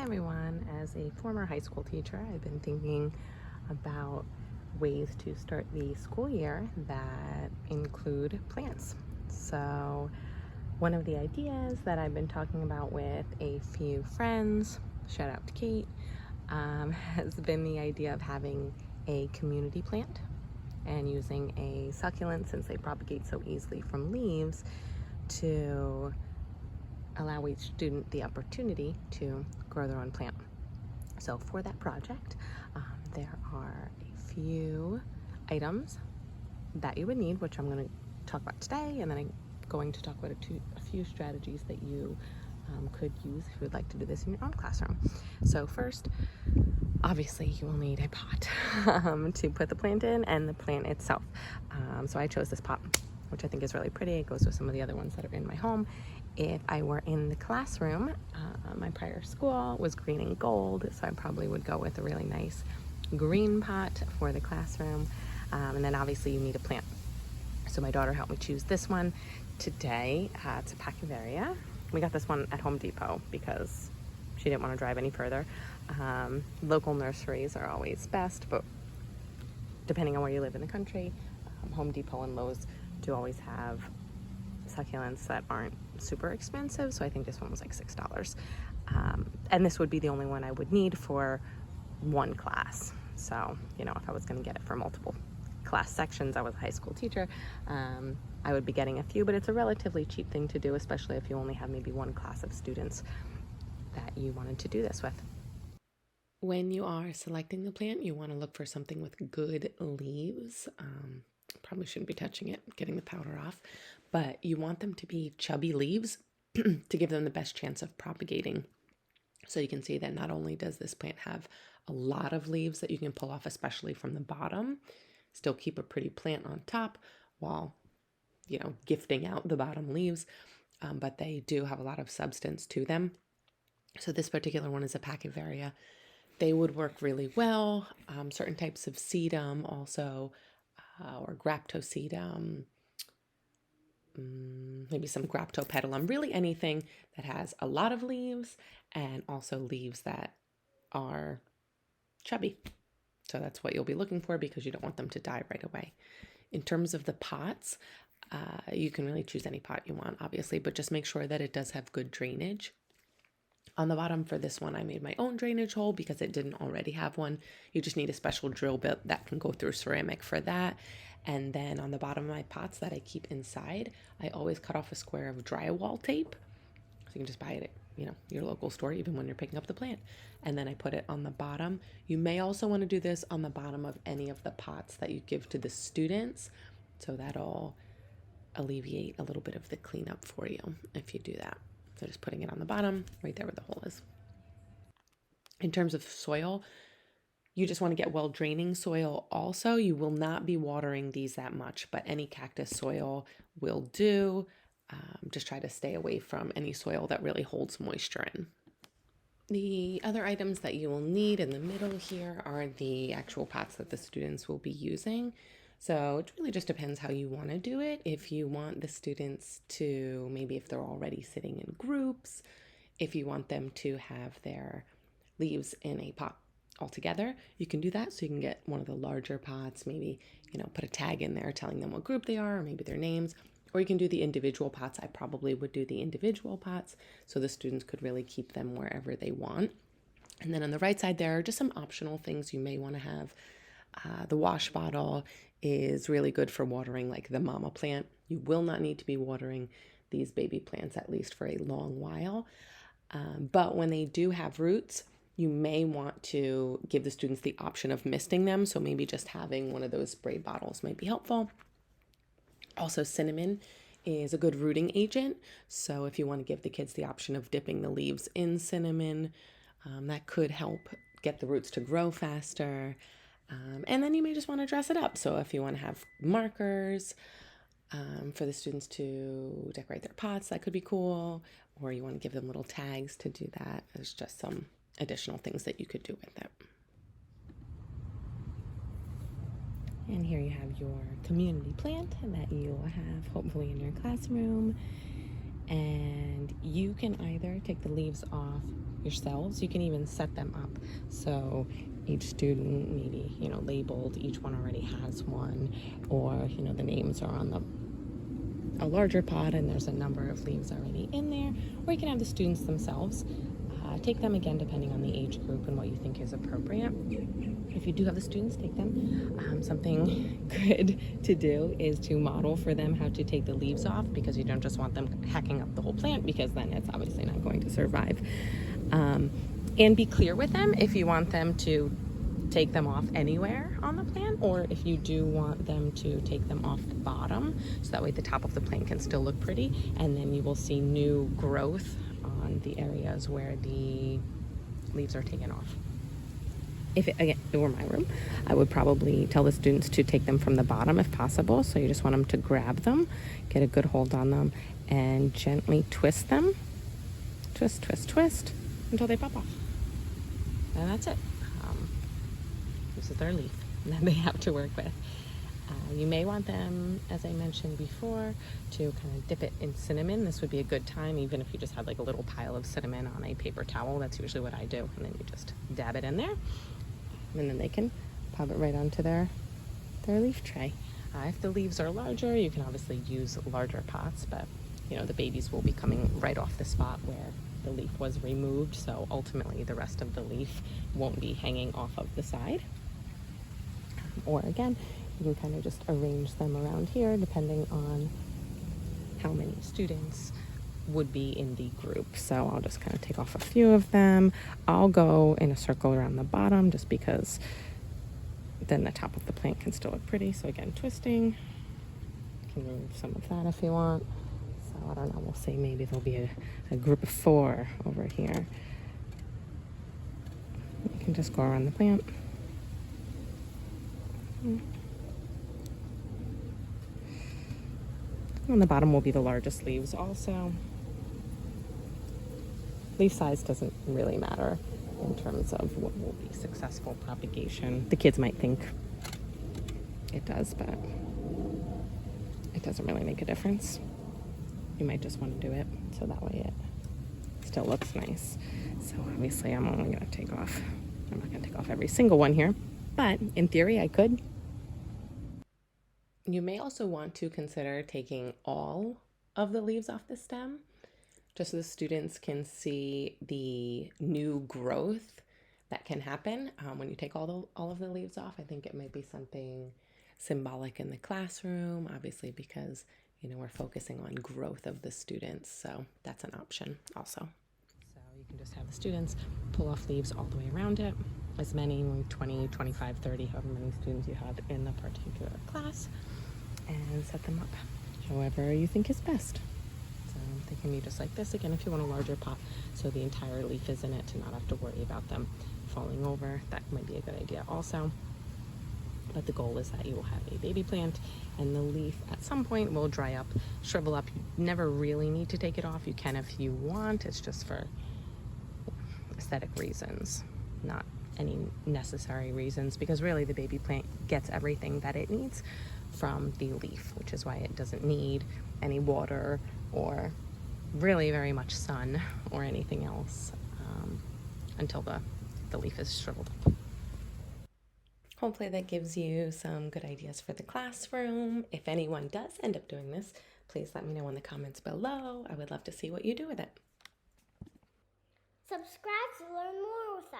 everyone. As a former high school teacher, I've been thinking about ways to start the school year that include plants. So one of the ideas that I've been talking about with a few friends, shout out to Kate, has been the idea of having a community plant and using a succulent, since they propagate so easily from leaves, to allow each student the opportunity to grow their own plant. So for that project, there are a few items that you would need, which I'm going to talk about today, and then I'm going to talk about a few strategies that you could use if you would like to do this in your own classroom. So first, obviously you will need a pot to put the plant in, and the plant itself. So I chose this pot, which I think is really pretty. It goes with some of the other ones that are in my home. If I were in the classroom, my prior school was green and gold, so I probably would go with a really nice green pot for the classroom. And then obviously you need a plant. So my daughter helped me choose this one today. It's a Pachyvaria. We got this one at Home Depot because she didn't want to drive any further. Local nurseries are always best, but depending on where you live in the country, Home Depot and Lowe's do always have succulents that aren't super expensive, so I think this one was like $6. And this would be the only one I would need for one class. So, you know, if I was going to get it for multiple class sections, I was a high school teacher, I would be getting a few, but it's a relatively cheap thing to do, especially if you only have maybe one class of students that you wanted to do this with. When you are selecting the plant, you want to look for something with good leaves. Probably shouldn't be touching it, getting the powder off, but you want them to be chubby leaves to give them the best chance of propagating. So you can see that not only does this plant have a lot of leaves that you can pull off, especially from the bottom, still keep a pretty plant on top while, you know, gifting out the bottom leaves, but they do have a lot of substance to them. So this particular one is a Pachyvaria. They would work really well. Certain types of sedum also, or graptosedum, maybe some graptopetalum, really anything that has a lot of leaves and also leaves that are chubby. So that's what you'll be looking for because you don't want them to die right away. In terms of the pots, you can really choose any pot you want, obviously, but just make sure that it does have good drainage. On the bottom for this one, I made my own drainage hole because it didn't already have one. You just need a special drill bit that can go through ceramic for that. And then on the bottom of my pots that I keep inside, I always cut off a square of drywall tape. So you can just buy it at, you know, your local store, even when you're picking up the plant. And then I put it on the bottom. You may also want to do this on the bottom of any of the pots that you give to the students. So that'll alleviate a little bit of the cleanup for you if you do that. So just putting it on the bottom, right there where the hole is. In terms of soil, you just want to get well draining soil also. You will not be watering these that much, but any cactus soil will do. Just try to stay away from any soil that really holds moisture in. The other items that you will need in the middle here are the actual pots that the students will be using. So it really just depends how you want to do it. If you want the students to, maybe if they're already sitting in groups, if you want them to have their leaves in a pot all together, you can do that. So you can get one of the larger pots, maybe, you know, put a tag in there telling them what group they are, or maybe their names, or you can do the individual pots. I probably would do the individual pots so the students could really keep them wherever they want. And then on the right side, there are just some optional things you may want to have. The wash bottle is really good for watering like the mama plant. You will not need to be watering these baby plants at least for a long while. But when they do have roots, you may want to give the students the option of misting them. So maybe just having one of those spray bottles might be helpful. Also, cinnamon is a good rooting agent. So if you want to give the kids the option of dipping the leaves in cinnamon, that could help get the roots to grow faster. And then you may just want to dress it up. So if you want to have markers for the students to decorate their pots, that could be cool. Or you want to give them little tags to do that. There's just some additional things that you could do with it. And here you have your community plant that you will have hopefully in your classroom. and you can either take the leaves off yourselves. You can even set them up so each student maybe, you know, labeled, each one already has one, or, you know, the names are on a larger pot and there's a number of leaves already in there, or you can have the students themselves take them, again depending on the age group and what you think is appropriate. If you do have the students take them, something good to do is to model for them how to take the leaves off, because you don't just want them hacking up the whole plant, because then it's obviously not going to survive. And be clear with them if you want them to take them off anywhere on the plant, or if you do want them to take them off the bottom, so that way the top of the plant can still look pretty, and then you will see new growth on the areas where the leaves are taken off. If it were my room, I would probably tell the students to take them from the bottom if possible. So you just want them to grab them, get a good hold on them, and gently twist them. Twist, twist, twist, until they pop off. And that's it. This is their leaf that they have to work with. You may want them, as I mentioned before, to kind of dip it in cinnamon. This would be a good time, even if you just had like a little pile of cinnamon on a paper towel. That's usually what I do. And then you just dab it in there, and then they can pop it right onto their leaf tray. If the leaves are larger, you can obviously use larger pots, but you know, the babies will be coming right off the spot where the leaf was removed, so ultimately the rest of the leaf won't be hanging off of the side. Or again, you can kind of just arrange them around here depending on how many students would be in the group. So I'll just kind of take off a few of them. I'll go in a circle around the bottom just because then the top of the plant can still look pretty. So again, twisting. You can remove some of that if you want. So I don't know, we'll say maybe there'll be a group of 4 over here. You can just go around the plant. On the bottom will be the largest leaves also. Leaf size doesn't really matter in terms of what will be successful propagation. The kids might think it does, but it doesn't really make a difference. You might just want to do it so that way it still looks nice. So obviously I'm not going to take off every single one here, but in theory I could. You may also want to consider taking all of the leaves off the stem, just so the students can see the new growth that can happen when you take all of the leaves off. I think it might be something symbolic in the classroom, obviously, because you know we're focusing on growth of the students, so that's an option also. So you can just have the students pull off leaves all the way around it, as many, 20, 25, 30, however many students you have in the particular class, and set them up however you think is best. So they can be just like this. Again, if you want a larger pot so the entire leaf is in it to not have to worry about them falling over, that might be a good idea also. But the goal is that you will have a baby plant and the leaf at some point will dry up, shrivel up. You never really need to take it off. You can if you want. It's just for aesthetic reasons, not any necessary reasons, because really the baby plant gets everything that it needs from the leaf, which is why it doesn't need any water or really very much sun or anything else until the leaf is shriveled up. Hopefully that gives you some good ideas for the classroom. If anyone does end up doing this, please let me know in the comments below. I would love to see what you do with it. Subscribe to learn more with us.